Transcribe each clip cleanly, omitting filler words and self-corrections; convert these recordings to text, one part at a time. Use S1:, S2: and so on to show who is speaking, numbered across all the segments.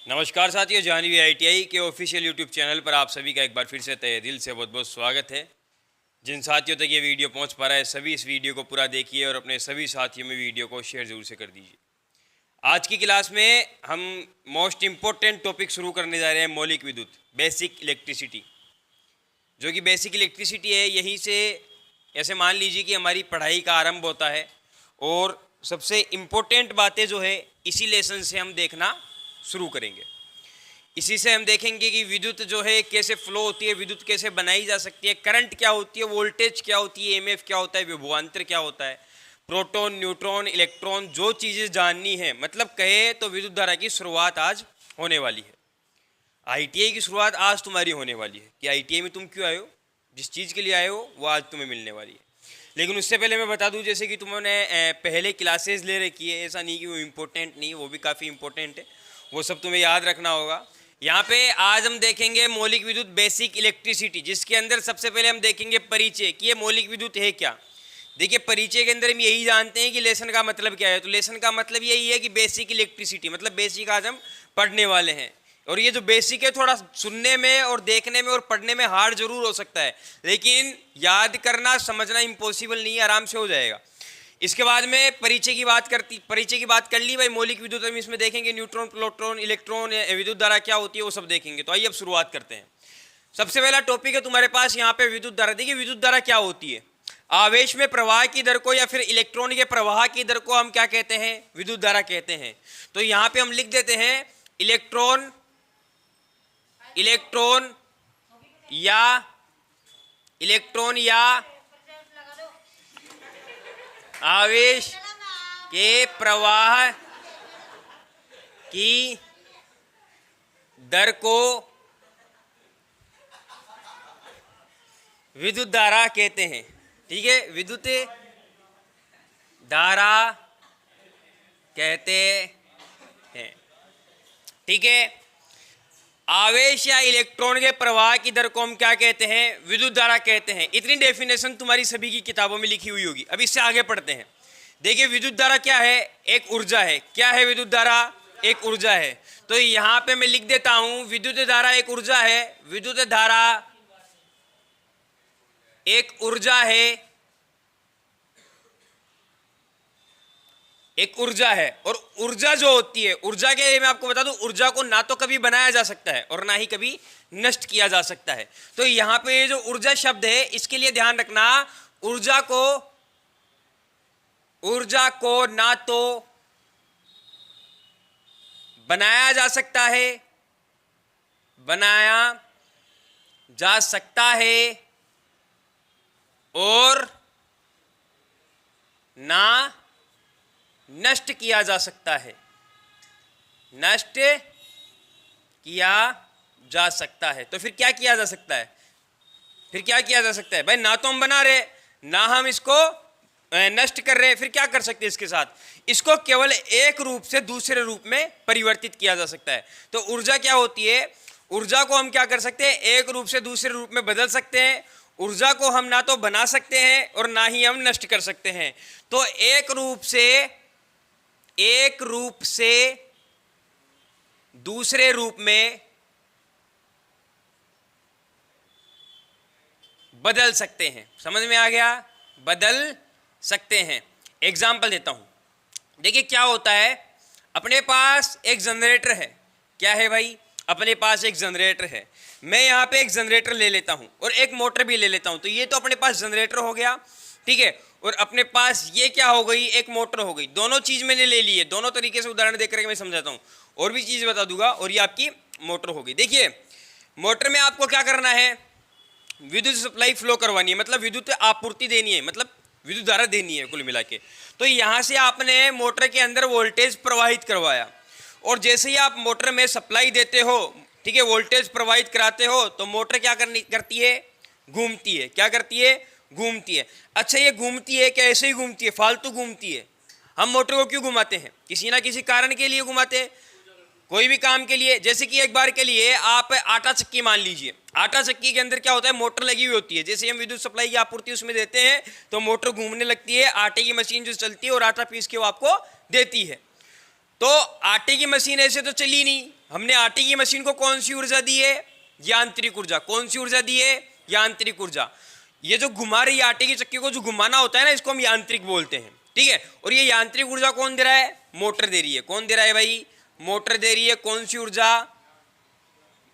S1: नमस्कार साथियों, जानवी ITI के ऑफिशियल यूट्यूब चैनल पर आप सभी का एक बार फिर से तहे दिल से बहुत बहुत स्वागत है। जिन साथियों तक ये वीडियो पहुंच पा रहा है सभी इस वीडियो को पूरा देखिए और अपने सभी साथियों में वीडियो को शेयर ज़रूर से कर दीजिए। आज की क्लास में हम मोस्ट इम्पोर्टेंट टॉपिक शुरू करने जा रहे हैं, मौलिक विद्युत, बेसिक इलेक्ट्रिसिटी। जो कि बेसिक इलेक्ट्रिसिटी है, यहीं से ऐसे मान लीजिए कि हमारी पढ़ाई का आरंभ होता है और सबसे इम्पोर्टेंट बातें जो है इसी लेसन से हम देखना शुरू करेंगे। इसी से हम देखेंगे कि विद्युत जो है कैसे फ्लो होती है, विद्युत कैसे बनाई जा सकती है, करंट क्या होती है, वोल्टेज क्या होती है, EMF क्या होता है, विभवांतर क्या होता है, प्रोटॉन, न्यूट्रॉन, इलेक्ट्रॉन, जो चीज़ें जाननी है। मतलब कहे तो विद्युत धारा की शुरुआत आज होने वाली है। ITI की शुरुआत आज तुम्हारी होने वाली है कि ITI में तुम क्यों आए हो, जिस चीज़ के लिए आए हो वो आज तुम्हें मिलने वाली है। लेकिन उससे पहले मैं बता दूं, जैसे कि तुमने पहले क्लासेस ले रखी है, ऐसा नहीं कि वो इम्पोर्टेंट नहीं, वो भी काफ़ी इम्पोर्टेंट है, वो सब तुम्हें याद रखना होगा। यहाँ पे आज हम देखेंगे मौलिक विद्युत, बेसिक इलेक्ट्रिसिटी, जिसके अंदर सबसे पहले हम देखेंगे परिचय कि ये मौलिक विद्युत है क्या। देखिए, परिचय के अंदर हम यही जानते हैं कि लेसन का मतलब क्या है। तो लेसन का मतलब यही है कि बेसिक इलेक्ट्रिसिटी, मतलब बेसिक आज हम पढ़ने वाले हैं। और ये जो बेसिक है थोड़ा सुनने में और देखने में और पढ़ने में हार्ड जरूर हो सकता है, लेकिन याद करना समझना इम्पॉसिबल नहीं है, आराम से हो जाएगा। इसके बाद में परिचय की बात कर ली भाई। मौलिक विद्युत हम इसमें देखेंगे न्यूट्रॉन, प्रोटॉन, इलेक्ट्रॉन, विद्युत धारा क्या होती है वो सब देखेंगे। तो आइए अब शुरुआत करते हैं। सबसे पहला टॉपिक है तुम्हारे पास यहाँ पे विद्युत धारा। देखिए, विद्युत धारा क्या होती है? आवेश में प्रवाह की दर को या फिर इलेक्ट्रॉन के प्रवाह की दर को हम क्या कहते हैं? विद्युत धारा कहते हैं। तो यहाँ पे हम लिख देते हैं इलेक्ट्रॉन या आवेश के प्रवाह की दर को विद्युत धारा कहते हैं। ठीक है, विद्युत धारा कहते हैं। ठीक है, आवेश या इलेक्ट्रॉन के प्रवाह की दर को हम क्या कहते हैं? विद्युत धारा कहते हैं। इतनी डेफिनेशन तुम्हारी सभी की किताबों में लिखी हुई होगी। अब इससे आगे पढ़ते हैं। देखिए, विद्युत धारा क्या है? एक ऊर्जा है। क्या है विद्युत धारा? एक ऊर्जा है। तो यहां पे मैं लिख देता हूं विद्युत धारा एक ऊर्जा है। विद्युत धारा एक ऊर्जा है, एक ऊर्जा है। और ऊर्जा जो होती है, ऊर्जा के लिए मैं आपको बता दूं, ऊर्जा को ना तो कभी बनाया जा सकता है और ना ही कभी नष्ट किया जा सकता है। तो यहां पे ये जो ऊर्जा शब्द है, इसके लिए ध्यान रखना, ऊर्जा को ना तो बनाया जा सकता है और ना नष्ट किया जा सकता है। तो फिर क्या किया जा सकता है? भाई, ना तो हम बना रहे, ना हम इसको नष्ट कर रहे, फिर क्या कर सकते हैं इसके साथ? इसको केवल एक रूप से दूसरे रूप में परिवर्तित किया जा सकता है। तो ऊर्जा क्या होती है? ऊर्जा को हम क्या कर सकते हैं? एक रूप से दूसरे रूप में बदल सकते हैं। ऊर्जा को हम ना तो बना सकते हैं और ना ही हम नष्ट कर सकते हैं। तो एक रूप से दूसरे रूप में बदल सकते हैं। समझ में आ गया? बदल सकते हैं। एग्जाम्पल देता हूं। देखिए, क्या होता है, अपने पास एक जनरेटर है। क्या है भाई? अपने पास एक जनरेटर है। मैं यहां पे एक जनरेटर ले लेता हूं और एक मोटर भी ले लेता हूं। तो ये तो अपने पास जनरेटर हो गया, ठीक है, और अपने पास ये क्या हो गई? एक मोटर हो गई। दोनों चीज मैंने ले ली है। दोनों तरीके से उदाहरण देकर के मैं समझाता हूं, और भी चीज बता दूंगा। और ये आपकी मोटर हो गई। देखिए, मोटर में आपको क्या करना है? विद्युत सप्लाई फ्लो करवानी है, मतलब विद्युत आपूर्ति देनी है, मतलब विद्युत धारा देनी है कुल मिला के। तो यहां से आपने मोटर के अंदर वोल्टेज प्रवाहित करवाया, और जैसे ही आप मोटर में सप्लाई देते हो, ठीक है, वोल्टेज प्रवाहित कराते हो, तो मोटर क्या करती है? घूमती है। क्या करती है? घूमती है। अच्छा, ये घूमती है क्या ऐसे ही घूमती है? फालतू घूमती है। हम मोटर को क्यों घुमाते हैं? किसी ना किसी कारण के लिए घुमाते हैं, कोई भी काम के लिए। जैसे कि एक बार के लिए आप आटा चक्की मान लीजिए। आटा चक्की के अंदर क्या होता है? मोटर लगी हुई होती है। जैसे हम विद्युत सप्लाई की आपूर्ति उसमें देते हैं तो मोटर घूमने लगती है, आटे की मशीन जो चलती है और आटा पीस के वो आपको देती है। तो आटे की मशीन ऐसे तो चली नहीं, हमने आटे की मशीन को कौन सी ऊर्जा दी है? यांत्रिक ऊर्जा। कौन सी ऊर्जा दी है? यांत्रिक ऊर्जा। ये जो घुमा रही आटे की चक्की को जो घुमाना होता है ना, इसको हम यांत्रिक बोलते हैं, ठीक है। और ये यांत्रिक ऊर्जा कौन दे रहा है? मोटर दे रही है। कौन दे रहा है भाई? मोटर दे रही है। कौन सी ऊर्जा?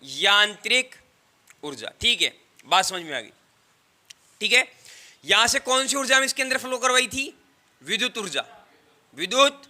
S1: यांत्रिक ऊर्जा, ठीक है। बात समझ में आ गई, ठीक है। यहां से कौन सी ऊर्जा हम इसके अंदर फ्लो करवाई थी? विद्युत ऊर्जा। विद्युत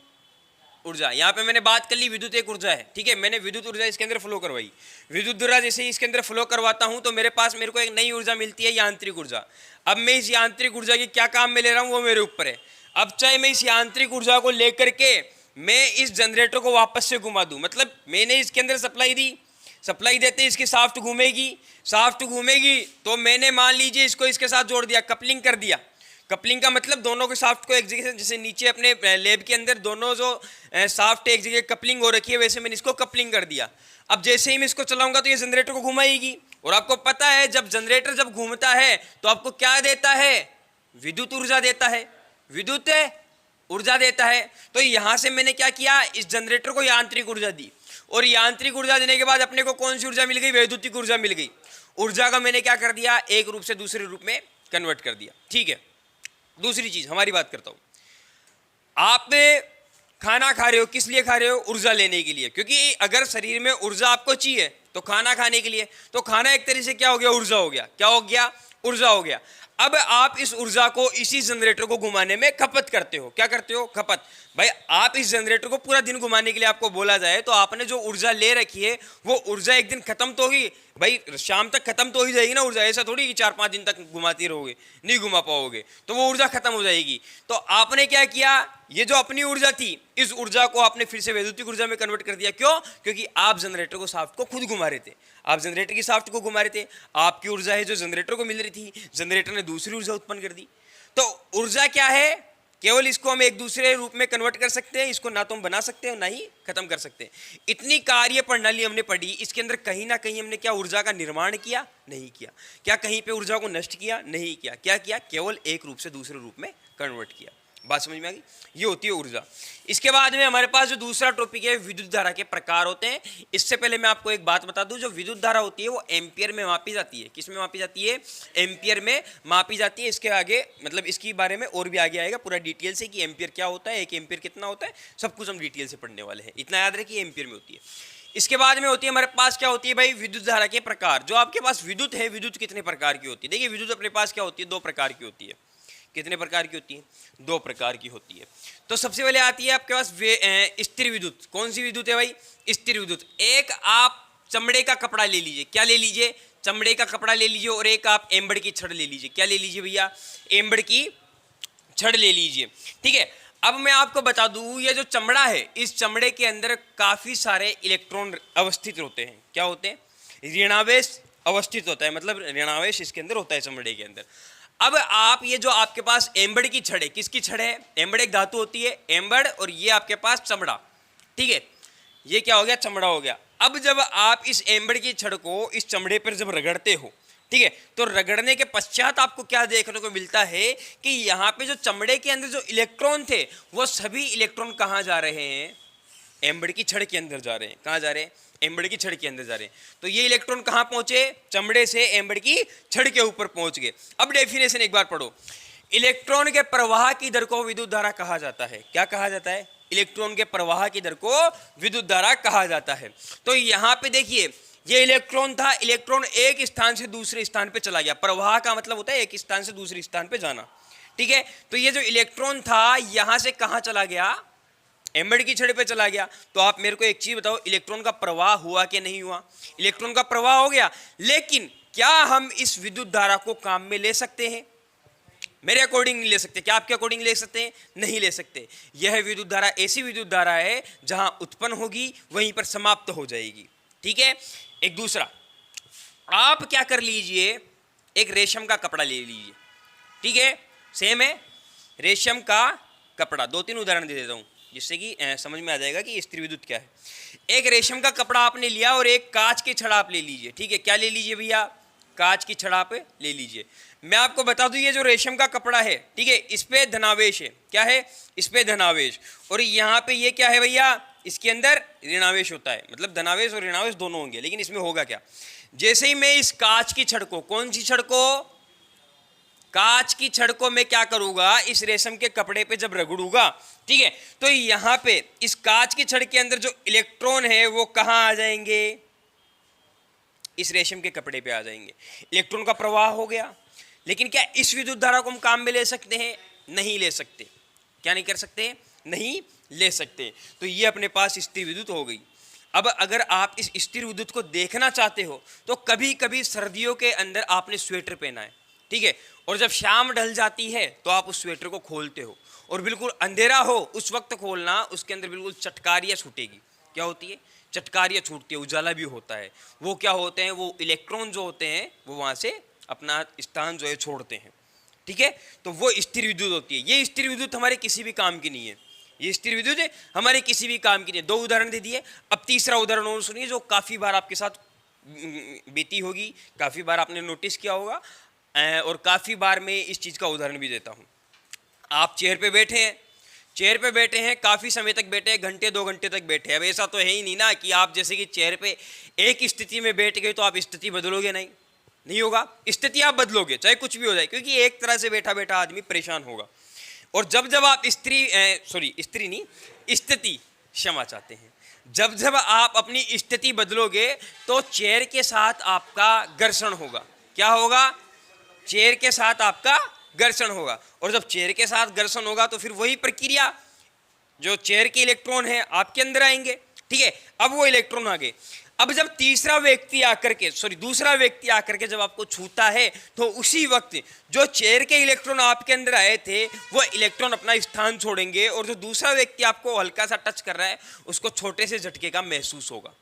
S1: ऊर्जा, यहां पे मैंने बात कर ली, विद्युत एक ऊर्जा है, ठीक है। मैंने विद्युत ऊर्जा इसके अंदर फ्लो करवाई। विद्युत ऊर्जा जैसे ही इसके अंदर फ्लो करवाता हूं तो मेरे को एक नई ऊर्जा मिलती है, यांत्रिक ऊर्जा। अब मैं इस यांत्रिक ऊर्जा की क्या काम में ले रहा हूं वो मेरे ऊपर है। अब चाहे मैं इस यांत्रिक ऊर्जा को लेकर के मैं इस जनरेटर को वापस से घुमा दूं, मतलब मैंने इसके अंदर सप्लाई दी, सप्लाई देते इसकी साफ्ट घूमेगी, साफ्ट घूमेगी तो मैंने मान लीजिए इसको इसके साथ जोड़ दिया, कपलिंग कर दिया। कपलिंग का मतलब दोनों के साफ्ट को एक जगह से, जैसे नीचे अपने लैब के अंदर दोनों जो साफ्ट एक जगह कपलिंग हो रखी है, वैसे मैंने इसको कपलिंग कर दिया। अब जैसे ही मैं इसको चलाऊंगा तो ये जनरेटर को घुमाएगी, और आपको पता है जब जनरेटर जब घूमता है तो आपको क्या देता है? विद्युत ऊर्जा देता है, विद्युत ऊर्जा देता है। तो यहां से मैंने क्या किया? इस जनरेटर को यांत्रिक ऊर्जा दी, और यांत्रिक ऊर्जा देने के बाद अपने को कौन सी ऊर्जा मिल गई? वैद्युतिक ऊर्जा मिल गई। ऊर्जा का मैंने क्या कर दिया? एक रूप से दूसरे रूप में कन्वर्ट कर दिया, ठीक है। दूसरी चीज हमारी बात करता हूं, आप खाना खा रहे हो, किस लिए खा रहे हो? ऊर्जा लेने के लिए, क्योंकि अगर शरीर में ऊर्जा आपको चाहिए तो खाना खाने के लिए, तो खाना एक तरीके से क्या हो गया? ऊर्जा हो गया। क्या हो गया? ऊर्जा हो गया। अब आप इस ऊर्जा को इसी जनरेटर को घुमाने में खपत करते हो। क्या करते हो? खपत। भाई आप इस जनरेटर को पूरा दिन घुमाने के लिए आपको बोला जाए तो आपने जो ऊर्जा ले रखी है वो ऊर्जा एक दिन खत्म तो होगी, भाई शाम तक खत्म तो ही जाएगी ना ऊर्जा। ऐसा थोड़ी कि 4-5 दिन तक घुमाती रहोगे, नहीं घुमा पाओगे, तो वो ऊर्जा खत्म हो जाएगी। तो आपने क्या किया? ये जो अपनी ऊर्जा थी, इस ऊर्जा को आपने फिर से वैद्युतिक ऊर्जा में कन्वर्ट कर दिया। क्यों? क्योंकि आप जनरेटर को साफ्ट को खुद घुमा रहे थे, आप जनरेटर की साफ्ट को घुमा रहे थे। आपकी ऊर्जा है जो जनरेटर को मिल रही थी, जनरेटर ने दूसरी ऊर्जा उत्पन्न कर दी। तो ऊर्जा क्या है? केवल इसको हम एक दूसरे रूप में कन्वर्ट कर सकते हैं, इसको ना तो हम बना सकते हैं ना ही खत्म कर सकते हैं। इतनी कार्य प्रणाली हमने पढ़ी, इसके अंदर कहीं ना कहीं हमने क्या ऊर्जा का निर्माण किया? नहीं किया। क्या कहीं पे ऊर्जा को नष्ट किया? नहीं किया। क्या किया? केवल एक रूप से दूसरे रूप में कन्वर्ट किया। बात समझ में आ गई? ये होती है ऊर्जा। इसके बाद में हमारे पास जो दूसरा टॉपिक है, विद्युत धारा के प्रकार होते हैं। इससे पहले मैं आपको एक बात बता दूं, जो विद्युत धारा होती है वो एम्पियर में मापी जाती है। किस में मापी जाती है? एम्पियर में मापी जाती है। इसके आगे मतलब इसके बारे में और भी आगे आएगा पूरा डिटेल से कि एम्पियर क्या होता है, एक एम्पियर कितना होता है, सब कुछ हम डिटेल से पढ़ने वाले हैं। इतना याद रखिए एम्पियर में होती है। इसके बाद में होती है हमारे पास क्या होती है भाई? विद्युत धारा के प्रकार। जो आपके पास विद्युत है, विद्युत कितने प्रकार की होती है? देखिए विद्युत अपने पास क्या होती है? 2 प्रकार की होती है। कितने प्रकार की होती है? 2 प्रकार की होती है। तो सबसे पहले आती है आपके पास स्थिर विद्युत। कौन सी विद्युत है भाई? स्थिर विद्युत। एक आप चमड़े का कपड़ा ले लीजिए। क्या ले लीजिए? चमड़े का कपड़ा ले लीजिए। और एक आप एम्बड़ की छड़ ले लीजिए। क्या ले लीजिए भैया? एम्बड़ की छड़ ले लीजिए, ठीक है। अब मैं आपको बता दूं, ये जो चमड़ा है, इस चमड़े के अंदर काफी सारे इलेक्ट्रॉन अवस्थित होते हैं। क्या होते हैं? ऋणावेश अवस्थित होता है, मतलब ऋणावेश इसके अंदर होता है चमड़े के अंदर। अब आप ये जो आपके पास एम्बड़ की छड़ है, किसकी छड़ है? एम्बड़ एक धातु होती है, एम्बड़, और ये आपके पास चमड़ा, ठीक है। ये क्या हो गया? चमड़ा हो गया। अब जब आप इस एम्बड़ की छड़ को इस चमड़े पर जब रगड़ते हो, ठीक है, तो रगड़ने के पश्चात आपको क्या देखने को मिलता है कि यहाँ पे जो चमड़े के अंदर जो इलेक्ट्रॉन थे वो सभी इलेक्ट्रॉन कहाँ जा रहे हैं? एम्बड़ की छड़ के अंदर जा रहे हैं। कहाँ जा रहे हैं? एम्बड़ की छड़ के अंदर जा रहे हैं। तो ये इलेक्ट्रॉन कहाँ पहुंचे? चमड़े से एम्बड़ की छड़ के ऊपर पहुंच गए। अब डेफिनेशन एक बार पढ़ो। इलेक्ट्रॉन के प्रवाह की दर को विद्युत धारा कहा जाता है। क्या कहा जाता है? इलेक्ट्रॉन के प्रवाह की दर को विद्युत धारा कहा जाता है। तो यहाँ पे देखिए, ये इलेक्ट्रॉन था, इलेक्ट्रॉन एक स्थान से दूसरे स्थान पे चला गया। प्रवाह का मतलब होता है एक स्थान से दूसरे स्थान पे जाना, ठीक है। तो ये जो इलेक्ट्रॉन था यहां से कहां चला गया? एम्बड़ की छड़ पे चला गया। तो आप मेरे को एक चीज बताओ, इलेक्ट्रॉन का प्रवाह हुआ कि नहीं हुआ? इलेक्ट्रॉन का प्रवाह हो गया। लेकिन क्या हम इस विद्युत धारा को काम में ले सकते हैं? मेरे अकॉर्डिंग नहीं ले सकते। क्या आपके अकॉर्डिंग ले सकते हैं? नहीं ले सकते। यह विद्युत धारा ऐसी विद्युत धारा है जहां उत्पन्न होगी वहीं पर समाप्त हो जाएगी, ठीक है। एक दूसरा, आप क्या कर लीजिए, एक रेशम का कपड़ा ले लीजिए, ठीक है, सेम है, रेशम का कपड़ा। 2-3 उदाहरण दे देता हूं जिससे कि समझ में आ जाएगा कि स्थिर विद्युत क्या है। एक रेशम का कपड़ा आपने लिया और एक कांच की छड़ आप ले लीजिए, ठीक है। क्या ले लीजिए भैया? कांच की छड़ आप ले लीजिए। मैं आपको बता दूं, ये जो रेशम का कपड़ा है, ठीक है, इस पे धनावेश है। क्या है? इस पे धनावेश। और यहाँ पे ये क्या है भैया? इसके अंदर ऋणावेश होता है, मतलब धनावेश और ऋणावेश दोनों होंगे। लेकिन इसमें होगा क्या, जैसे ही मैं इस कांच की छड़ को, कौन सी छड़ को, कांच की छड़ को मैं क्या करूंगा, इस रेशम के कपड़े पे जब रगड़ूंगा, ठीक है, तो यहां पे इस कांच की छड़ के अंदर जो इलेक्ट्रॉन है वो कहां आ जाएंगे, इस रेशम के कपड़े पे आ जाएंगे। इलेक्ट्रॉन का प्रवाह हो गया। लेकिन क्या इस विद्युत धारा को हम काम में ले सकते हैं? नहीं ले सकते। क्या नहीं कर सकते? नहीं ले सकते। तो ये अपने पास स्थिर विद्युत हो गई। अब अगर आप इस स्थिर विद्युत को देखना चाहते हो तो कभी कभी सर्दियों के अंदर आपने स्वेटर पहना है, ठीक है, और जब शाम ढल जाती है तो आप उस स्वेटर को खोलते हो और बिल्कुल अंधेरा हो उस वक्त खोलना, उसके अंदर बिल्कुल चटकारियाँ छूटेगी। क्या होती है? चटकारियाँ छूटती है, उजाला भी होता है। वो क्या होते हैं? वो इलेक्ट्रॉन जो होते हैं वो वहाँ से अपना स्थान जो है छोड़ते हैं, ठीक है। तो वो स्थिर विद्युत होती है। ये स्थिर विद्युत हमारे किसी भी काम की नहीं है। ये स्थिर विद्युत है हमारे किसी भी काम की नहीं है। दो उदाहरण दे दिए, अब तीसरा उदाहरण और सुनिए जो काफ़ी बार आपके साथ बीती होगी, काफ़ी बार आपने नोटिस किया होगा, और काफ़ी बार मैं इस चीज़ का उदाहरण भी देता हूँ। आप चेयर पे बैठे हैं, चेयर पे बैठे हैं, काफ़ी समय तक बैठे हैं, घंटे 2 घंटे तक बैठे हैं। अब ऐसा तो है ही नहीं ना कि आप जैसे कि चेयर पे एक स्थिति में बैठ गए तो आप स्थिति बदलोगे, नहीं, नहीं होगा। स्थिति आप बदलोगे चाहे कुछ भी हो जाए, क्योंकि एक तरह से बैठा बैठा आदमी परेशान होगा। और जब जब आप स्थिति नहीं, क्षमा चाहते हैं, जब जब आप अपनी स्थिति बदलोगे तो चेयर के साथ आपका घर्षण होगा। क्या होगा? चेयर के साथ आपका घर्षण होगा। और जब चेयर के साथ घर्षण होगा तो फिर वही प्रक्रिया, जो चेयर के इलेक्ट्रॉन है आपके अंदर आएंगे, ठीक है। अब वो इलेक्ट्रॉन आ गए। अब जब दूसरा व्यक्ति आकर के जब आपको छूता है तो उसी वक्त जो चेयर के इलेक्ट्रॉन आपके अंदर आए थे वो इलेक्ट्रॉन अपना स्थान छोड़ेंगे, और जो दूसरा व्यक्ति आपको हल्का सा टच कर रहा है उसको छोटे से झटके का महसूस होगा,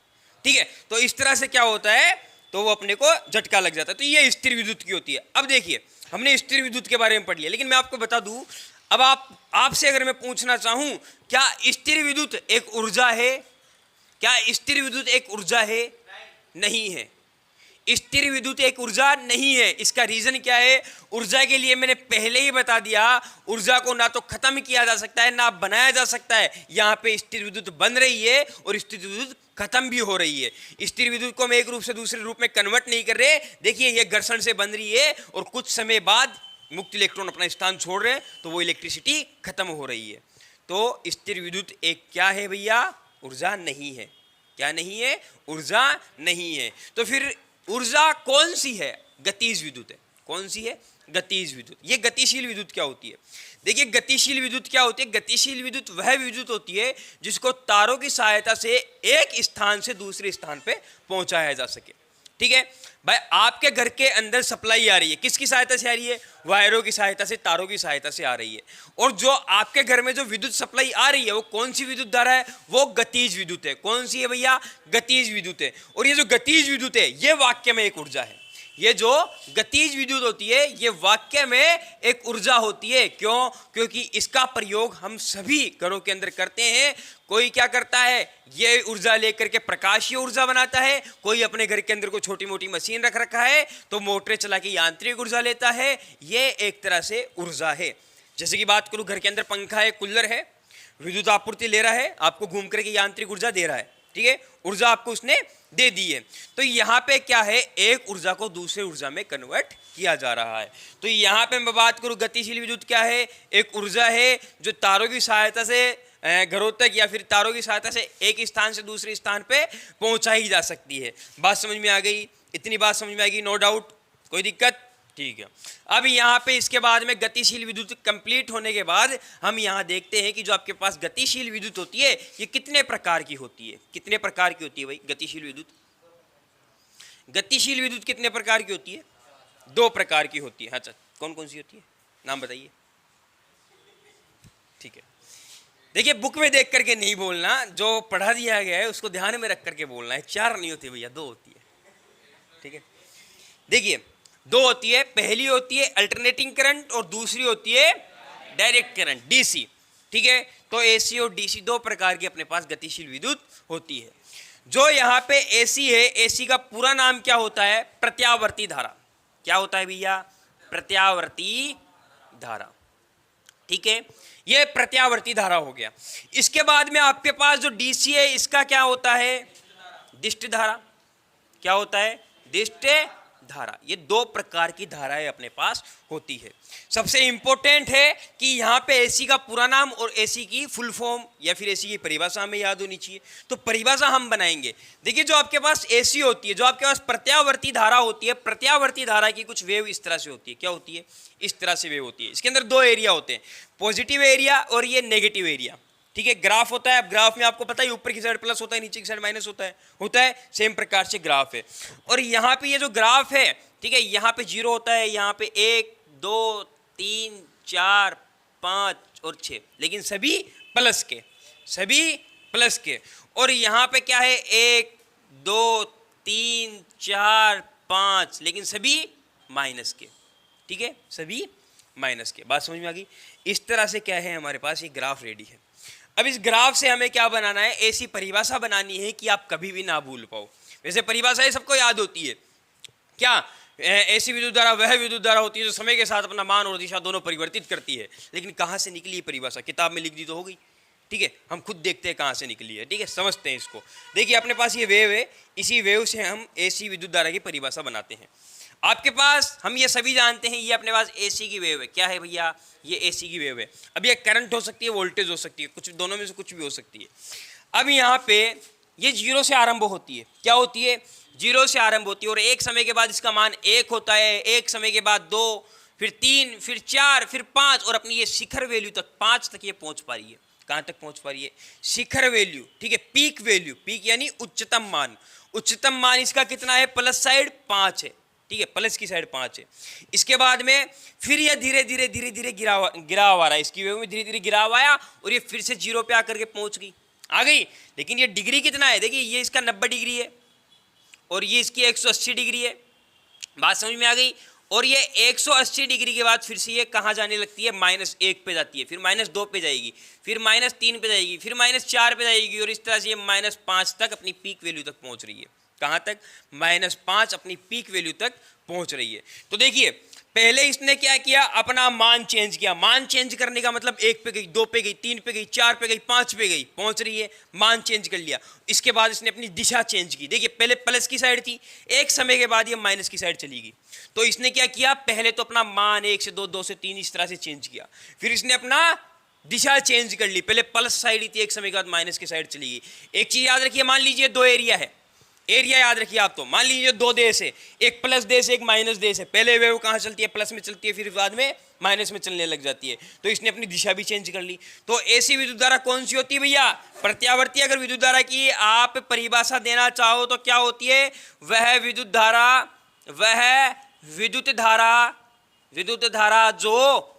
S1: ठीक है। तो इस तरह से क्या होता है, तो वो अपने को झटका लग जाता है। तो ये स्थिर विद्युत की होती है। अब देखिए, हमने स्थिर विद्युत के बारे में पढ़ लिया, लेकिन मैं आपको बता दूं, अब आपसे अगर मैं पूछना चाहूं, क्या स्थिर विद्युत एक ऊर्जा है? क्या स्थिर विद्युत एक ऊर्जा है? नहीं है। स्थिर विद्युत एक ऊर्जा नहीं है। इसका रीजन क्या है? ऊर्जा के लिए मैंने पहले ही बता दिया, ऊर्जा को ना तो खत्म किया जा सकता है ना बनाया जा सकता है। यहां पे स्थिर विद्युत बन रही है और स्थिर विद्युत खत्म भी हो रही है। स्थिर विद्युत को हम एक रूप से दूसरे रूप में कन्वर्ट नहीं कर रहे। देखिए, ये घर्षण से बन रही है और कुछ समय बाद मुक्त इलेक्ट्रॉन अपना स्थान छोड़ रहे हैं तो वो इलेक्ट्रिसिटी खत्म हो रही है। तो स्थिर विद्युत एक क्या है भैया? ऊर्जा नहीं है। क्या नहीं है? ऊर्जा नहीं है। तो फिर ऊर्जा कौन सी है? गतिज विद्युत है। कौन सी है? गतिज विद्युत। ये गतिशील विद्युत क्या होती है? देखिए, गतिशील विद्युत क्या होती है? गतिशील विद्युत वह विद्युत होती है जिसको तारों की सहायता से एक स्थान से दूसरे स्थान पे पहुंचाया जा सके, ठीक है भाई। आपके घर के अंदर सप्लाई आ रही है, किसकी सहायता से आ रही है? वायरों की सहायता से, तारों की सहायता से आ रही है। और जो आपके घर में जो विद्युत सप्लाई आ रही है वो कौन सी विद्युत धारा है? वो गतिज विद्युत है। कौन सी है भैया? गतिज विद्युत है। और ये जो गतिज विद्युत है ये वाक्य में एक ऊर्जा है। ये जो गतिज विद्युत होती है ये वाक्य में एक ऊर्जा होती है। क्यों? क्योंकि इसका प्रयोग हम सभी घरों के अंदर करते हैं। कोई क्या करता है? ये ऊर्जा लेकर के प्रकाशीय ऊर्जा बनाता है। कोई अपने घर के अंदर कोई छोटी मोटी मशीन रख रखा है तो मोटरें चला के यांत्रिक ऊर्जा लेता है। ये एक तरह से ऊर्जा है। जैसे कि बात करूं, घर के अंदर पंखा है, कूलर है, विद्युत आपूर्ति ले रहा है, आपको घूम करके यांत्रिक ऊर्जा दे रहा है, ठीक है, ऊर्जा आपको उसने दे दी है। तो यहाँ पे क्या है? एक ऊर्जा को दूसरे ऊर्जा में कन्वर्ट किया जा रहा है। तो यहाँ पे मैं बात करूँ, गतिशील विद्युत क्या है? एक ऊर्जा है जो तारों की सहायता से घरों तक या फिर तारों की सहायता से एक स्थान से दूसरे स्थान पे पहुंचाई जा सकती है। बात समझ में आ गई? इतनी बात समझ में आएगी? नो डाउट, कोई दिक्कत? ठीक है। अब यहाँ पे इसके बाद में गतिशील विद्युत कंप्लीट होने के बाद हम यहाँ देखते हैं कि जो आपके पास गतिशील विद्युत होती है ये कितने प्रकार की होती है? कितने प्रकार की होती है भाई गतिशील विद्युत? गतिशील विद्युत कितने प्रकार की होती है? 2 प्रकार की होती है। अच्छा, कौन कौन सी होती है? नाम बताइए। ठीक है, देखिए बुक में देख करके नहीं बोलना, जो पढ़ा दिया गया है उसको ध्यान में रख करके बोलना है। 4 नहीं होती भैया, 2 होती है, ठीक है। देखिए 2 होती है। पहली होती है अल्टरनेटिंग करंट और दूसरी होती है डायरेक्ट करंट, डीसी, ठीक है। तो एसी और डीसी 2 प्रकार की अपने पास गतिशील विद्युत होती है। जो यहाँ पे एसी है, एसी का पूरा नाम क्या होता है? प्रत्यावर्ती धारा। क्या होता है भैया? प्रत्यावर्ती धारा, ठीक है। ये प्रत्यावर्ती धारा हो गया। इसके बाद में आपके पास जो डीसी है इसका क्या होता है, दिष्ट धारा। क्या होता है, दिष्ट धारा। ये दो प्रकार की धाराएं अपने पास होती है। सबसे इंपॉर्टेंट है कि यहाँ पे एसी का पूरा नाम और एसी की फुल फॉर्म या फिर एसी की परिभाषा हमें याद होनी चाहिए। तो परिभाषा हम बनाएंगे। देखिए जो आपके पास एसी होती है, जो आपके पास प्रत्यावर्ती धारा होती है, प्रत्यावर्ती धारा की कुछ वेव इस तरह से होती है। क्या होती है, इस तरह से वेव होती है। इसके अंदर दो एरिया होते हैं, पॉजिटिव एरिया और ये नेगेटिव एरिया। ठीक है, ग्राफ होता है। अब ग्राफ में आपको पता है ऊपर की साइड प्लस होता है, नीचे की साइड माइनस होता है। सेम प्रकार से ग्राफ है। और यहाँ पे ये जो ग्राफ है, ठीक है, यहाँ पे 0 होता है, यहाँ पे 1 2 3 4 5 और 6, लेकिन सभी प्लस के, सभी प्लस के। और यहाँ पे क्या है, 1 2 3 4 5, लेकिन सभी माइनस के। ठीक है, सभी माइनस के। बात समझ में आ गई। इस तरह से क्या है, हमारे पास ये ग्राफ रेडी है। अब इस ग्राफ से हमें क्या बनाना है, ऐसी परिभाषा बनानी है कि आप कभी भी ना भूल पाओ। वैसे परिभाषाएं सबको याद होती है। क्या, ऐसी विद्युत धारा वह विद्युत धारा होती है जो समय के साथ अपना मान और दिशा दोनों परिवर्तित करती है। लेकिन कहाँ से निकली ये परिभाषा, किताब में लिख दी तो होगी। ठीक है, हम खुद देखते हैं कहाँ से निकली है। ठीक है, समझते हैं इसको। देखिए अपने पास ये वेव है, इसी वेव से हम ऐसी विद्युत धारा की परिभाषा बनाते हैं। आपके पास, हम ये सभी जानते हैं, ये अपने पास एसी की वेव है। क्या है भैया, ये एसी की वेव है। अब ये करंट हो सकती है, वोल्टेज हो सकती है, कुछ दोनों में से कुछ भी हो सकती है। अब यहाँ पे ये 0 से आरंभ होती है। क्या होती है, 0 से आरंभ होती है। और एक समय के बाद इसका मान 1 होता है, एक समय के बाद 2, फिर 3, फिर 4, फिर 5, और अपनी ये शिखर वैल्यू तक 5 तक ये पहुंच पा रही है। कहाँ तक पहुंच पा रही है, शिखर वैल्यू। ठीक है, पीक वैल्यू, पीक यानी उच्चतम मान। उच्चतम मान इसका कितना है, प्लस साइड 5 है। ठीक है, प्लस की साइड 5 है। इसके बाद में फिर ये धीरे धीरे धीरे धीरे गिराव आ रहा है, इसकी वेव में धीरे धीरे गिराव आया और ये फिर से 0 पे आकर के पहुंच गई, आ गई। लेकिन ये डिग्री कितना है, देखिए ये इसका 90 डिग्री है और ये इसकी 180 डिग्री है। बात समझ में आ गई। और ये 180 डिग्री के बाद फिर से ये कहाँ जाने लगती है, -1 पे जाती है, फिर -2 पे जाएगी, फिर -3 पे जाएगी, फिर -4 पे जाएगी, और इस तरह से ये -5 तक अपनी पीक वैल्यू तक पहुंच रही है। कहाँ तक, -5 अपनी पीक वैल्यू तक पहुंच रही है। तो देखिए पहले इसने क्या किया, अपना मान चेंज किया। मान चेंज करने का मतलब 1 पे गई, 2 पे गई, 3 पे गई, 4 पे गई, 5 पे गई, पहुंच रही है, मान चेंज कर लिया। इसके बाद इसने अपनी दिशा चेंज की। देखिए पहले प्लस की साइड थी, एक समय के बाद ये माइनस की साइड चली गई। तो इसने क्या किया, पहले तो अपना मान 1 से 2, 2 से 3 इस तरह से चेंज किया। फिर इसने अपना दिशा चेंज कर ली। पहले प्लस साइड ही थी, एक समय के बाद माइनस की साइड चली गई। एक चीज याद रखिए, मान लीजिए 2 एरिया है, एरिया याद रखिए आप। तो मान लीजिए 2 देश है, एक प्लस देश एक माइनस देश है। पहले वेव कहाँ चलती है, प्लस में चलती है, फिर बाद में माइनस में चलने लग जाती है। तो इसने अपनी दिशा भी चेंज कर ली। तो ऐसी विद्युत धारा कौन सी होती है भैया, प्रत्यावर्ती। अगर विद्युत धारा की आप परिभाषा देना चाहो तो क्या होती है, वह विद्युत धारा, वह विद्युत धारा, विद्युत धारा जो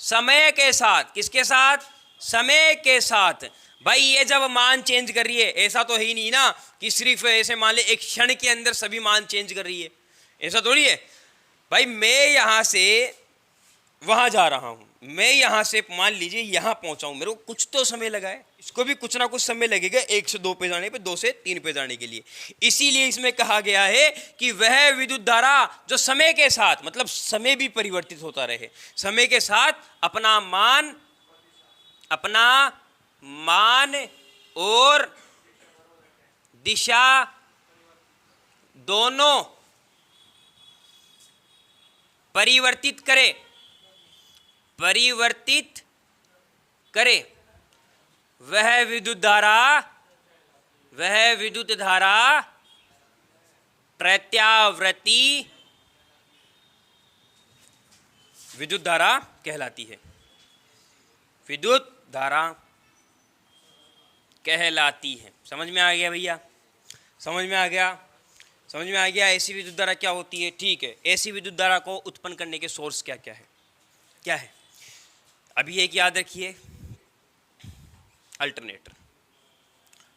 S1: समय के साथ, किसके साथ, समय के साथ। भाई ये जब मान चेंज कर रही है, ऐसा तो है ही नहीं ना कि सिर्फ ऐसे मान ले एक क्षण के अंदर सभी मान चेंज कर रही है, ऐसा थोड़ी है। भाई मैं यहां से वहां जा रहा हूं, मैं यहां से मान लीजिए यहां पहुंचा हूं, मेरे को कुछ तो समय लगा है, इसको भी कुछ ना कुछ समय लगेगा 1 से 2 पे जाने पे, 2 से 3 पे जाने के लिए। इसीलिए इसमें कहा गया है कि वह विद्युत धारा जो समय के साथ, मतलब समय भी परिवर्तित होता रहे, समय के साथ अपना मान और दिशा दोनों परिवर्तित करे, वह विद्युत धारा प्रत्यावर्ती विद्युत धारा कहलाती है, विद्युत धारा कहलाती है। समझ में आ गया भैया, समझ में आ गया, समझ में आ गया। ऐसी विद्युत धारा क्या होती है, ठीक है। ऐसी विद्युत धारा को उत्पन्न करने के सोर्स क्या क्या है, क्या है, अभी एक याद रखिए, अल्टरनेटर।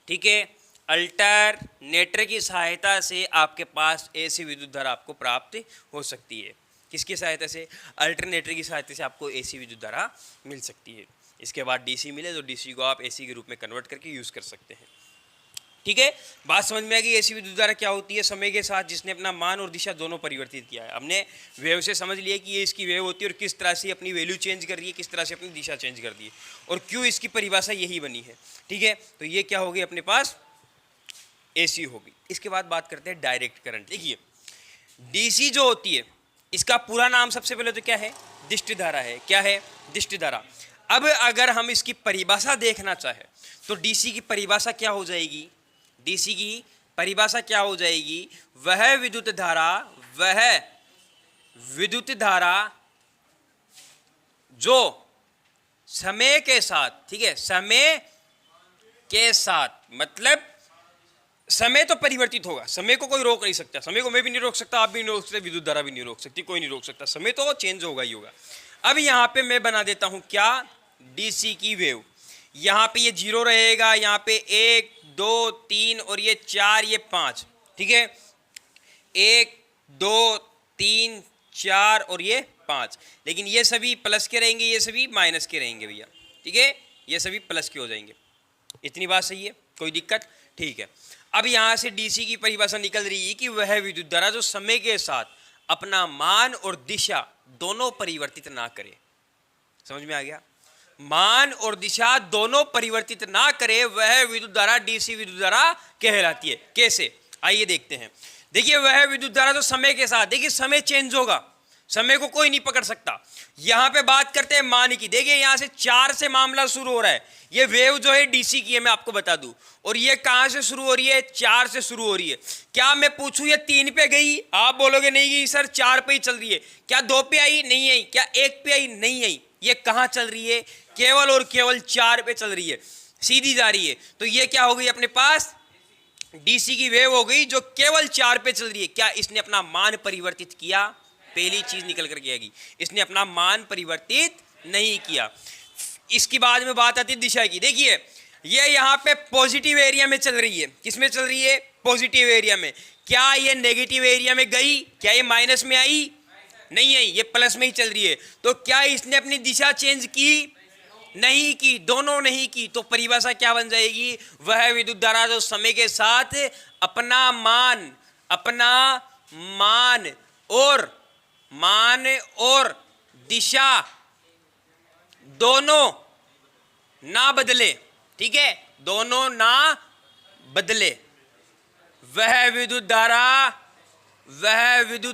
S1: ठीक है, अल्टरनेटर की सहायता से आपके पास ऐसी विद्युत धारा आपको प्राप्त हो सकती है। किसकी सहायता से, अल्टरनेटर की सहायता से आपको ऐसी विद्युत धारा मिल सकती है। इसके बाद डीसी मिले तो डीसी को आप एसी के रूप में कन्वर्ट करके यूज़ कर सकते हैं। ठीक है, बात समझ में आ गई। एसी विद्युत धारा क्या होती है? समय के साथ जिसने अपना मान और दिशा दोनों परिवर्तित किया है। हमने वेव से समझ लिया कि ये इसकी वेव होती है और किस तरह से अपनी वैल्यू चेंज कर रही है, किस तरह से अपनी दिशा चेंज कर दी है, और क्यों इसकी परिभाषा यही बनी है। ठीक है, तो ये क्या हो गई अपने पास? एसी होगी। इसके बाद बात करते हैं डायरेक्ट करंट। देखिए डीसी जो होती है इसका पूरा नाम सबसे पहले तो क्या है? दिष्ट धारा है। क्या है? दिष्ट धारा। अब अगर हम इसकी परिभाषा देखना चाहें तो डीसी की परिभाषा क्या हो जाएगी? डीसी की परिभाषा क्या हो जाएगी? वह विद्युत धारा जो समय के साथ, ठीक है, समय के साथ मतलब समय तो परिवर्तित होगा, समय को कोई रोक नहीं सकता, समय को मैं भी नहीं रोक सकता, आप भी नहीं रोक सकते, विद्युत धारा भी नहीं रोक सकती, कोई नहीं रोक सकता, समय तो चेंज होगा ही होगा। अब यहाँ पे मैं बना देता हूँ क्या? डीसी की वेव। यहाँ पे ये 0 रहेगा, यहाँ पे 1 2 3 और ये 4 ये 5, ठीक है, 1 2 3 4 और ये 5, लेकिन ये सभी प्लस के रहेंगे, ये सभी माइनस के रहेंगे भैया, ठीक है, ये सभी प्लस के हो जाएंगे। इतनी बात सही है? कोई दिक्कत? ठीक है। अब यहाँ से डीसी की परिभाषा निकल रही है कि वह विद्युत धारा जो समय के साथ अपना मान और दिशा दोनों परिवर्तित ना करे। समझ में आ गया? मान और दिशा दोनों परिवर्तित ना करे वह विद्युत धारा डीसी विद्युत धारा कहलाती है। कैसे? आइए देखते हैं। देखिए वह विद्युत धारा जो समय के साथ, देखिए समय चेंज होगा, समय को कोई नहीं पकड़ सकता। यहां पे बात करते हैं मान की। देखिए यहां से 4 से मामला शुरू हो रहा है। ये वेव जो है डीसी की है, मैं आपको बता दूं, और ये कहां से शुरू हो रही है? 4 से शुरू हो रही है। क्या मैं पूछूं ये 3 पे गई? आप बोलोगे नहीं गई सर, 4 पे ही चल रही है। क्या 2 पे आई? नहीं आई। क्या 1 पे आई? नहीं आई। ये कहां चल रही है? केवल और केवल 4 पे चल रही है, सीधी जा रही है। तो ये क्या हो गई अपने पास? डीसी की वेव हो गई जो केवल 4 पे चल रही है। क्या इसने अपना मान परिवर्तित किया? पहली चीज निकल करके आएगी, इसने अपना मान परिवर्तित नहीं किया। इसकी बाद में बात आती है दिशा की। देखिए ये यहाँ पे पॉजिटिव एरिया में चल रही है। किसमें चल रही है? पॉजिटिव एरिया में। क्या ये नेगेटिव एरिया में गई? क्या ये माइनस में आई? नहीं आई, ये प्लस में ही चल रही है। तो क्या इसने अपनी दिशा चेंज की? नहीं की, दोनों नहीं की। तो परिभाषा क्या बन जाएगी? वह विद्युत धारा जो समय के साथ अपना मान और दिशा दोनों ना बदले, ठीक है, दोनों ना बदले, वह विद्युत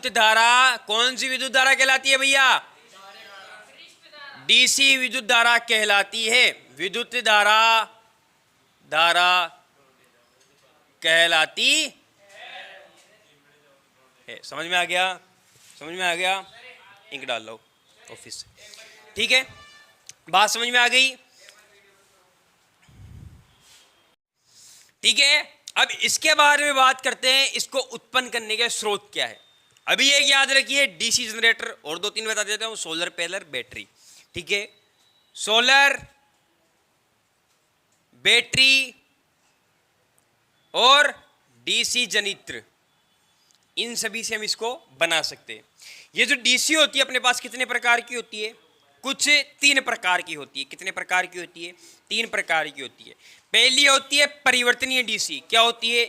S1: धारा कौन सी विद्युत धारा कहलाती है भैया? डीसी विद्युत धारा कहलाती है। विद्युत धारा कहलाती है। समझ में आ गया? समझ में आ गया? इंक डाल लो ऑफिस से, ठीक है, बात समझ में आ गई? ठीक है। अब इसके बारे में बात करते हैं, इसको उत्पन्न करने के स्रोत क्या है। अभी एक याद रखिए, डीसी जनरेटर, और 2-3 बता देता हूं, सोलर पैनल, बैटरी, ठीक है, सोलर, बैटरी और डीसी जनित्र, इन सभी से हम इसको बना सकते हैं। ये जो डीसी होती है अपने पास कितने प्रकार की होती है? कुछ 3 प्रकार की होती है। कितने प्रकार की होती है? 3 प्रकार की होती है। पहली होती है परिवर्तनीय डीसी। क्या होती है?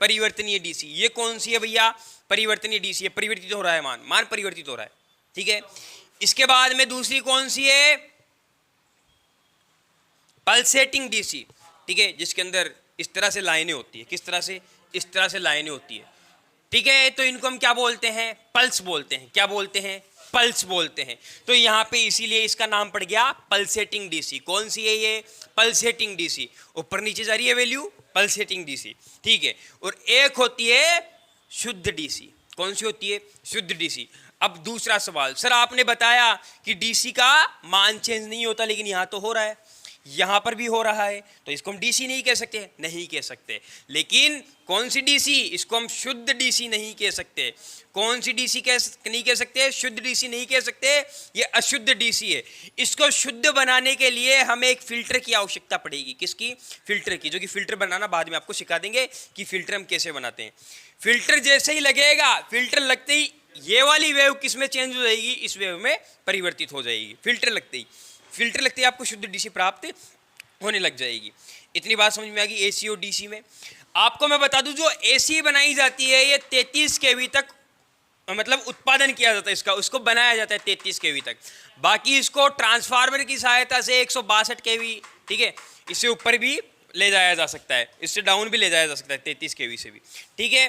S1: परिवर्तनीय डीसी। ये कौन सी है भैया? परिवर्तनीय डीसी है, परिवर्तित हो रहा है, मान परिवर्तित हो रहा है, ठीक है। इसके बाद में दूसरी कौन सी है? पल्सेटिंग डीसी, ठीक है, जिसके अंदर इस तरह से लाइनें होती है। किस तरह से? इस तरह से लाइनें होती है, ठीक है। तो इनको हम क्या बोलते हैं? पल्स बोलते हैं। क्या बोलते हैं? पल्स बोलते हैं। तो यहाँ पे इसीलिए इसका नाम पड़ गया पल्सेटिंग डीसी। कौन सी है ये? Pulsating DC. ऊपर नीचे जा रही है वैल्यू, पल्सेटिंग डीसी, ठीक है। और एक होती है शुद्ध डीसी। कौन सी होती है? शुद्ध डीसी। अब दूसरा सवाल, सर आपने बताया कि डीसी का मान चेंज नहीं होता, लेकिन यहाँ तो हो रहा है, यहां पर भी हो रहा है, तो इसको हम डीसी नहीं कह सकते? नहीं कह सकते। लेकिन कौन सी डीसी? इसको हम शुद्ध डीसी नहीं कह सकते। कौन सी डीसी नहीं कह सकते? शुद्ध डीसी नहीं कह सकते, ये अशुद्ध डीसी है। इसको शुद्ध बनाने के लिए हमें एक फिल्टर की आवश्यकता पड़ेगी। किसकी? फिल्टर की, जो कि फिल्टर बनाना बाद में आपको सिखा देंगे कि फिल्टर हम कैसे बनाते हैं। फिल्टर जैसे ही लगेगा, फिल्टर लगते ही ये वाली वेव किस में चेंज हो जाएगी? इस वेव में परिवर्तित हो जाएगी। फिल्टर लगते ही आपको शुद्ध डीसी प्राप्त होने लग जाएगी। इतनी बात समझ में आ गई एसी और डीसी में। आपको मैं बता दूं जो एसी बनाई जाती है ये 33 केवी तक मतलब उत्पादन किया जाता है इसका, उसको बनाया जाता है 33 केवी तक। बाकी इसको ट्रांसफार्मर की सहायता से 162 केवी, ठीक है, इससे ऊपर भी ले जाया जा सकता है, इससे डाउन भी ले जाया जा सकता है 33 केवी से भी, ठीक है।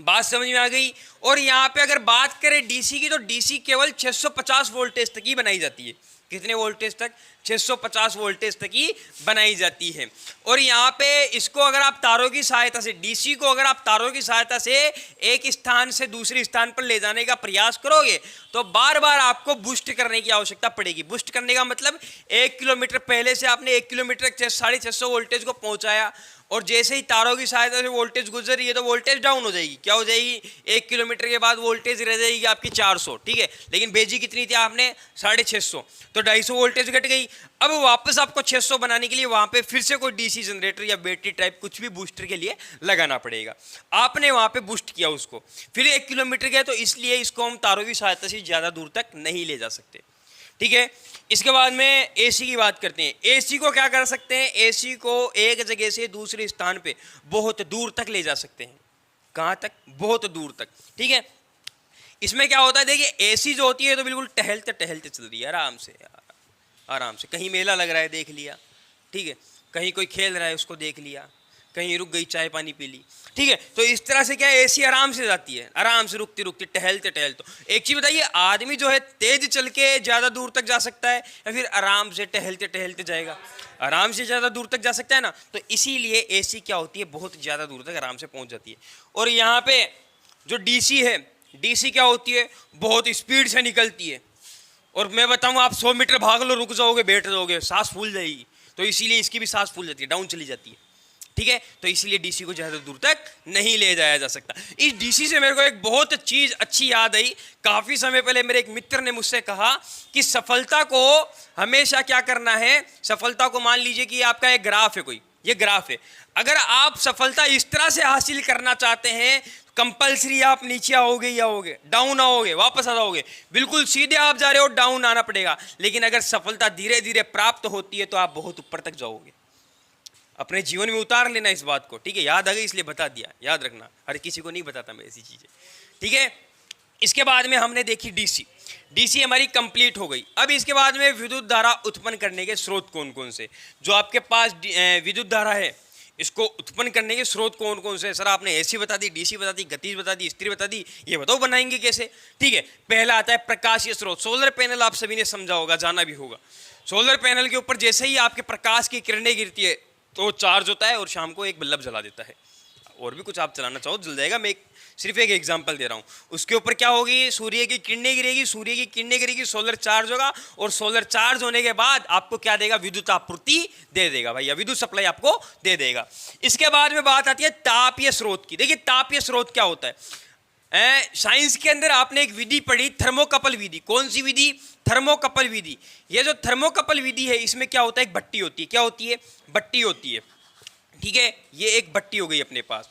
S1: बात समझ में आ गई। और यहाँ पे अगर बात करें डीसी की तो डीसी केवल 650 वोल्टेज तक ही बनाई जाती है। कितने वोल्टेज तक? 650 वोल्टेज तक ही बनाई जाती है। और यहाँ पे इसको अगर आप तारों की सहायता से, डीसी को अगर आप तारों की सहायता से एक स्थान से दूसरे स्थान पर ले जाने का प्रयास करोगे तो बार बार आपको बूस्ट करने की आवश्यकता पड़ेगी। बूस्ट करने का मतलब 1 किलोमीटर पहले से आपने 1 किलोमीटर 650 वोल्टेज को पहुंचाया और जैसे ही तारों की सहायता से वोल्टेज गुजर रही है तो वोल्टेज डाउन हो जाएगी। क्या हो जाएगी? 1 किलोमीटर के बाद वोल्टेज रह जाएगी आपकी 400, ठीक है, लेकिन भेजी कितनी थी आपने? 650, तो 250 वोल्टेज घट गई। अब वापस आपको 600 बनाने के लिए वहां पे फिर से कोई डीसी जनरेटर या बैटरी टाइप कुछ भी बूस्टर के लिए लगाना पड़ेगा। आपने वहां पे बूस्ट किया उसको, फिर 1 किलोमीटर गए, तो इसलिए इसको हम तारों की सहायता से ज्यादा दूर तक नहीं ले जा सकते, ठीक है। इसके बाद में एसी की बात करते हैं। एसी को क्या कर सकते हैं? एसी को एक जगह से दूसरे स्थान पे बहुत दूर तक ले जा सकते हैं। कहां तक? बहुत दूर तक, ठीक है। इसमें क्या होता है, देखिए एसी जो होती है तो बिल्कुल टहलते टहलते चल रही है, आराम से, आराम से। कहीं मेला लग रहा है देख लिया, ठीक है, कहीं कोई खेल रहा है उसको देख लिया, कहीं रुक गई चाय पानी पी ली, ठीक है। तो इस तरह से क्या है, एसी आराम से जाती है, आराम से रुकती रुकती टहलते टहलते। एक चीज बताइए, आदमी जो है तेज चल के ज्यादा दूर तक जा सकता है या फिर आराम से टहलते टहलते जाएगा? आराम से ज्यादा दूर तक जा सकता है ना। तो इसीलिए एसी क्या होती है, बहुत ज्यादा दूर तक आराम से पहुंच जाती है। और यहाँ पे जो डीसी है, डीसी क्या होती है, बहुत स्पीड से निकलती है। और मैं बताऊं, आप 100 मीटर भाग लो, रुक जाओगे, बैठ जाओगे, सांस फूल जाएगी। तो इसीलिए इसकी भी सांस फूल जाती है, डाउन चली जाती है, ठीक है। तो इसीलिए डीसी को ज्यादा दूर तक नहीं ले जाया जा सकता। इस डीसी से मेरे को एक बहुत चीज अच्छी याद आई। काफी समय पहले मेरे एक मित्र ने मुझसे कहा कि सफलता को हमेशा क्या करना है, सफलता को मान लीजिए कि आपका एक ग्राफ है, कोई ये ग्राफ है, अगर आप सफलता इस तरह से हासिल करना चाहते हैं, कंपल्सरी आप नीचे आओगे ही आओगे, डाउन आओगे, वापस आ जाओगे। बिल्कुल सीधे आप जा रहे हो, डाउन आना पड़ेगा। लेकिन अगर सफलता धीरे धीरे प्राप्त होती है तो आप बहुत ऊपर तक जाओगे। अपने जीवन में उतार लेना इस बात को, ठीक है। याद आ गई इसलिए बता दिया, याद रखना, हर किसी को नहीं बताता मैं ऐसी चीजें, ठीक है। इसके बाद में हमने देखी डीसी, डीसी हमारी कंप्लीट हो गई। अब इसके बाद में विद्युत धारा उत्पन्न करने के स्रोत कौन कौन से? जो आपके पास विद्युत धारा है, इसको उत्पन्न करने के स्रोत कौन कौन से? सर आपने एसी बता दी, डीसी बता दी, गतिज बता दी, स्थिर बता दी, ये बताओ बनाएंगे कैसे? ठीक है, पहला आता है प्रकाशीय स्रोत। सोलर पैनल आप सभी ने समझा होगा, जाना भी होगा। सोलर पैनल के ऊपर जैसे ही आपके प्रकाश की किरणें गिरती है तो चार्ज होता है और शाम को एक बल्ब जला देता है। और भी कुछ आप चलाना चाहो जल जाएगा, मैं सिर्फ एक एग्जांपल दे रहा हूँ। उसके ऊपर क्या होगी, सूर्य की किरणें गिरेगी, सूर्य की किरणें गिरेगी, सोलर चार्ज होगा और सोलर चार्ज होने के बाद आपको क्या देगा, विद्युत आपूर्ति दे देगा भैया, विद्युत सप्लाई आपको दे देगा। इसके बाद में बात आती है तापीय स्रोत की। देखिए तापीय स्रोत क्या होता है, साइंस के अंदर आपने एक विधि पढ़ी, थर्मोकपल विधि। कौन सी विधि? थर्मोकपल विधि। ये जो थर्मोकपल विधि है इसमें क्या होता है, एक भट्टी होती है। क्या होती है? भट्टी होती है, ठीक है। ये एक भट्टी हो गई अपने पास।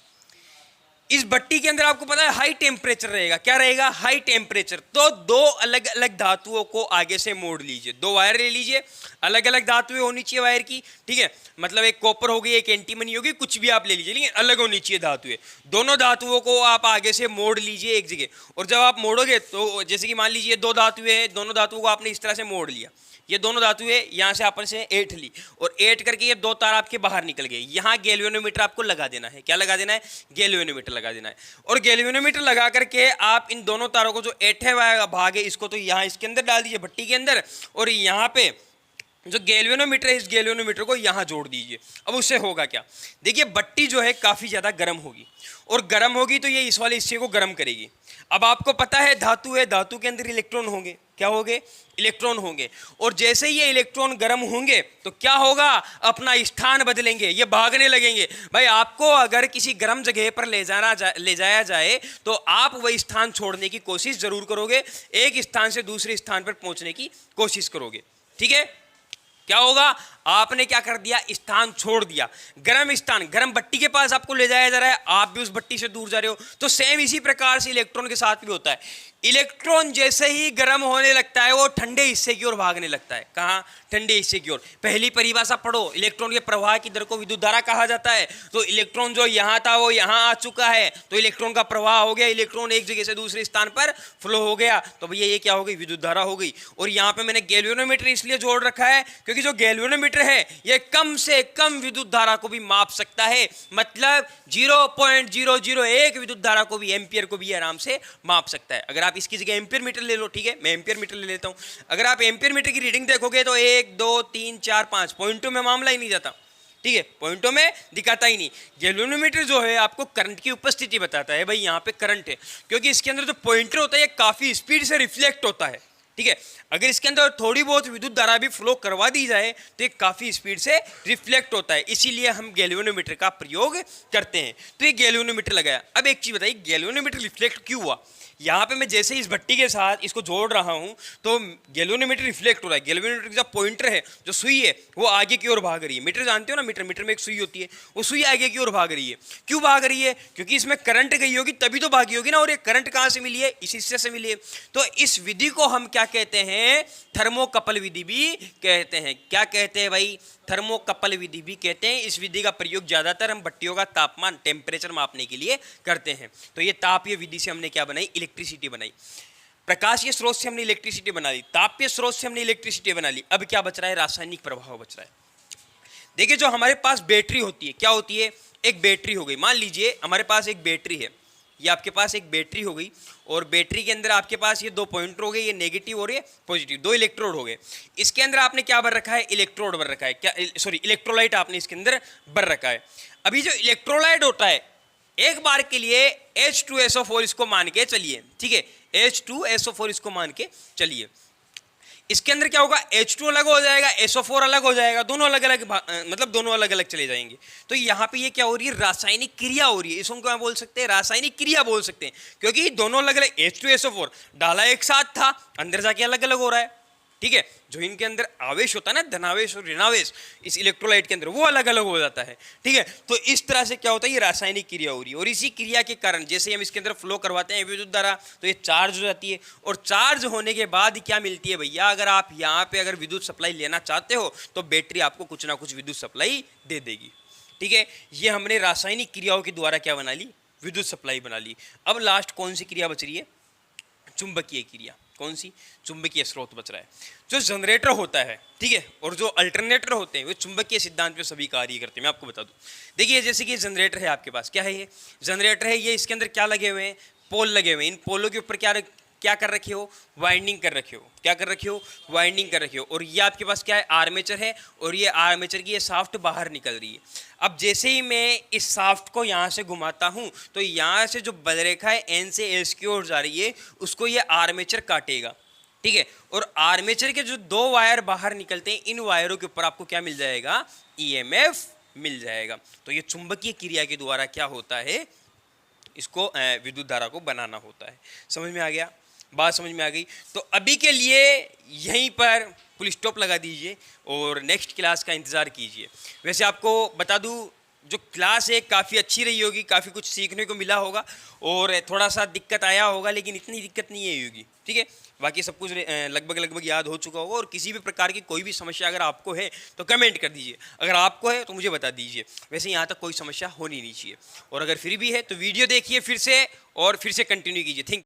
S1: इस भट्टी के अंदर आपको पता है हाई टेम्परेचर रहेगा। क्या रहेगा? High temperature. तो दो अलग अलग धातुओं को आगे से मोड़ लीजिए, दो वायर ले लीजिए, अलग अलग धातुएं होनी चाहिए वायर की, ठीक है। मतलब एक कॉपर होगी, एक एंटीमनी होगी, कुछ भी आप ले लीजिए, लेकिन अलग होनी चाहिए धातुएं। दोनों धातुओं को आप आगे से मोड़ लीजिए एक जगह। और जब आप मोड़ोगे तो जैसे कि मान लीजिए दो धातुएं हैं, दोनों धातुओं को आपने इस तरह से मोड़ लिया, ये दोनों धातुएं यहाँ से आपस में ऐंठ ली और ऐंठ करके ये दो तार आपके बाहर निकल गए। यहाँ गैल्वेनोमीटर आपको लगा देना है। क्या लगा देना है? गैल्वेनोमीटर लगा देना है। और गैल्वेनोमीटर लगा करके आप इन दोनों तारों को जो ऐंठे हुआ भाग है इसको तो यहाँ इसके अंदर डाल दीजिए, भट्टी के अंदर, और यहाँ पे जो गैल्वेनोमीटर है इस गैल्वेनोमीटर को यहाँ जोड़ दीजिए। अब उससे होगा क्या, देखिए भट्टी जो है काफ़ी ज़्यादा गर्म होगी और गर्म होगी तो ये इस वाले हिस्से को गर्म करेगी। अब आपको पता है धातु है, धातु के अंदर इलेक्ट्रॉन होंगे। क्या होंगे? इलेक्ट्रॉन होंगे। और जैसे ही ये इलेक्ट्रॉन गर्म होंगे तो क्या होगा, अपना स्थान बदलेंगे, ये भागने लगेंगे। भाई आपको अगर किसी गर्म जगह पर ले जाया जाए तो आप वही स्थान छोड़ने की कोशिश जरूर करोगे, एक स्थान से दूसरे स्थान पर पहुंचने की कोशिश करोगे, ठीक है। क्या होगा, आपने क्या कर दिया, स्थान छोड़ दिया, गर्म स्थान, गर्म भट्टी के पास आपको ले जाया जा रहा है, आप भी उस भट्टी से दूर जा रहे हो। तो सेम इसी प्रकार से इलेक्ट्रॉन के साथ भी होता है। इलेक्ट्रॉन जैसे ही गर्म होने लगता है वो ठंडे हिस्से की ओर भागने लगता है। कहाँ? ठंडे हिस्से की ओर। पहली परिभाषा पढ़ो, इलेक्ट्रॉन के प्रवाह की दर को विद्युत धारा कहा जाता है। तो इलेक्ट्रॉन जो यहाँ था वो यहाँ आ चुका है, तो इलेक्ट्रॉन का प्रवाह हो गया, इलेक्ट्रॉन एक जगह से दूसरे स्थान पर फ्लो हो गया, तो भैया ये क्या हो गई, विद्युत धारा हो गई। और यहाँ पे मैंने गैल्वेनोमीटर इसलिए जोड़ रखा है क्योंकि जो गैल्वेनोमीटर है ये कम से कम विद्युत धारा को भी माप सकता है, मतलब 0.001 विद्युत धारा को भी, एम्पियर को भी आराम से माप सकता है। अगर आप इसकी जगह एम्पियर मीटर ले लो, ठीक है, मैं एम्पियर मीटर ले लेता हूं। अगर आप एम्पियर मीटर की रीडिंग देखोगे तो 1 2 3 4 5 पॉइंटों में मामला ही नहीं जाता, ठीक है, पॉइंटों में दिखाता ही नहीं। गैल्वेनोमीटर जो है आपको करंट की उपस्थिति बताता है, भाई यहाँ पे करंट है, क्योंकि इसके अंदर जो पॉइंटर होता है ये काफी स्पीड से रिफ्लेक्ट होता है, ठीक है। अगर इसके अंदर थोड़ी बहुत विद्युत धारा भी फ्लो करवा दी जाए तो ये काफी स्पीड से रिफ्लेक्ट होता है, इसीलिए हम गैल्वेनोमीटर का प्रयोग करते हैं। तो ये गैल्वेनोमीटर लगाया। अब एक चीज बताइए, गैल्वेनोमीटर रिफ्लेक्ट क्यों हुआ? यहाँ पे मैं जैसे इस भट्टी के साथ इसको जोड़ रहा हूँ तो गैल्वेनोमीटर रिफ्लेक्ट हो रहा है। गैल्वेनोमीटर का पॉइंटर है, जो सुई है वो आगे की ओर भाग रही है। मीटर जानते हो ना, मीटर में एक सुई होती है, वो सुई आगे की ओर भाग रही है। क्यों भाग रही है? क्योंकि इसमें करंट गई होगी तभी तो भागी होगी ना, और ये करंट कहाँ से मिली है? इस हिस्से से मिली है। तो इस विधि को हम क्या कहते हैं? थर्मोकपल विधि भी कहते हैं। क्या कहते हैं भाई? थर्मोकपल विधि भी कहते हैं। इस विधि का प्रयोग ज्यादातर हम भट्टियों का तापमान, टेम्परेचर मापने के लिए करते हैं। तो ये तापीय विधि से हमने क्या बनाई? इलेक्ट्रिसिटी बनाई। प्रकाशीय स्रोत से हमने इलेक्ट्रिसिटी बना ली, तापीय स्रोत से हमने इलेक्ट्रिसिटी बना ली। अब क्या बच रहा है? रासायनिक प्रभाव बच रहा है। देखिए, जो हमारे पास बैटरी होती है, क्या होती है? एक बैटरी हो गई। मान लीजिए हमारे पास एक बैटरी है, ये आपके पास एक बैटरी हो गई, और बैटरी के अंदर आपके पास ये दो पॉइंटर हो गए, ये नेगेटिव और ये पॉजिटिव, दो इलेक्ट्रोड हो गए। इसके अंदर आपने क्या भर रखा है? इलेक्ट्रोड भर रखा है, क्या सॉरी इलेक्ट्रोलाइट आपने इसके अंदर भर रखा है। अभी जो इलेक्ट्रोलाइट होता है, एक बार के लिए H2SO4 इसको मान के चलिए, ठीक है, H2SO4 इसको मान के चलिए। इसके अंदर क्या होगा? H2 अलग हो जाएगा, SO4 अलग हो जाएगा, दोनों अलग अलग मतलब दोनों अलग अलग चले जाएंगे। तो यहाँ पे ये क्या हो रही है? रासायनिक क्रिया हो रही है। इसको क्या बोल सकते हैं? रासायनिक क्रिया बोल सकते हैं, क्योंकि दोनों अलग अलग H2SO4 डाला एक साथ था, अंदर जाके अलग अलग हो रहा है, ठीक है। जो इनके अंदर आवेश होता है ना, धनावेश और ऋणावेश, इस इलेक्ट्रोलाइट के अंदर वो अलग अलग हो जाता है, ठीक है। तो इस तरह से क्या होता है? ये रासायनिक क्रिया हो रही है, और इसी क्रिया के कारण जैसे हम इसके अंदर फ्लो करवाते हैं विद्युत धारा, तो ये चार्ज हो जाती है, और चार्ज होने के बाद क्या मिलती है भैया? अगर आप यहाँ पे अगर विद्युत सप्लाई लेना चाहते हो तो बैटरी आपको कुछ ना कुछ विद्युत सप्लाई दे देगी, ठीक है। ये हमने रासायनिक क्रियाओं के द्वारा क्या बना ली? विद्युत सप्लाई बना ली। अब लास्ट कौन सी क्रिया बच रही है? चुंबकीय क्रिया। कौन सी? चुंबकीय स्रोत बच रहा है। जो जनरेटर होता है, ठीक है, और जो अल्टरनेटर होते हैं, वो चुंबकीय सिद्धांत पे सभी कार्य करते हैं। मैं आपको बता दूं, देखिए जैसे कि जनरेटर है आपके पास, क्या है ये? जनरेटर है, ये इसके अंदर क्या लगे हुए हैं? पोल लगे हुए हैं। इन पोलों के ऊपर क्या कर रखे हो? वाइंडिंग कर रखे हो। क्या कर रखे हो? वाइंडिंग कर रखे हो। और ये आपके पास क्या है? आर्मेचर है, और ये आर्मेचर की ये शाफ्ट बाहर निकल रही है। अब जैसे ही मैं इस शाफ्ट को यहाँ से घुमाता हूँ तो यहाँ से जो बलरेखा है N से S की ओर जा रही है, उसको ये आर्मेचर काटेगा, ठीक है। और आर्मेचर के जो दो वायर बाहर निकलते हैं, इन वायरों के ऊपर आपको क्या मिल जाएगा? EMF मिल जाएगा। तो ये चुंबकीय क्रिया के द्वारा क्या होता है? इसको विद्युत धारा को बनाना होता है। समझ में आ गया? बात समझ में आ गई? तो अभी के लिए यहीं पर फुल स्टॉप लगा दीजिए और नेक्स्ट क्लास का इंतज़ार कीजिए। वैसे आपको बता दूं, जो क्लास है काफ़ी अच्छी रही होगी, काफ़ी कुछ सीखने को मिला होगा, और थोड़ा सा दिक्कत आया होगा, लेकिन इतनी दिक्कत नहीं आई होगी, ठीक है। बाकी सब कुछ लगभग याद हो चुका होगा। और किसी भी प्रकार की कोई भी समस्या अगर आपको है तो कमेंट कर दीजिए, अगर आपको है तो मुझे बता दीजिए। वैसे यहाँ तक कोई समस्या होनी नहीं चाहिए, और अगर फिर भी है तो वीडियो देखिए फिर से, और फिर से कंटिन्यू कीजिए। थिंक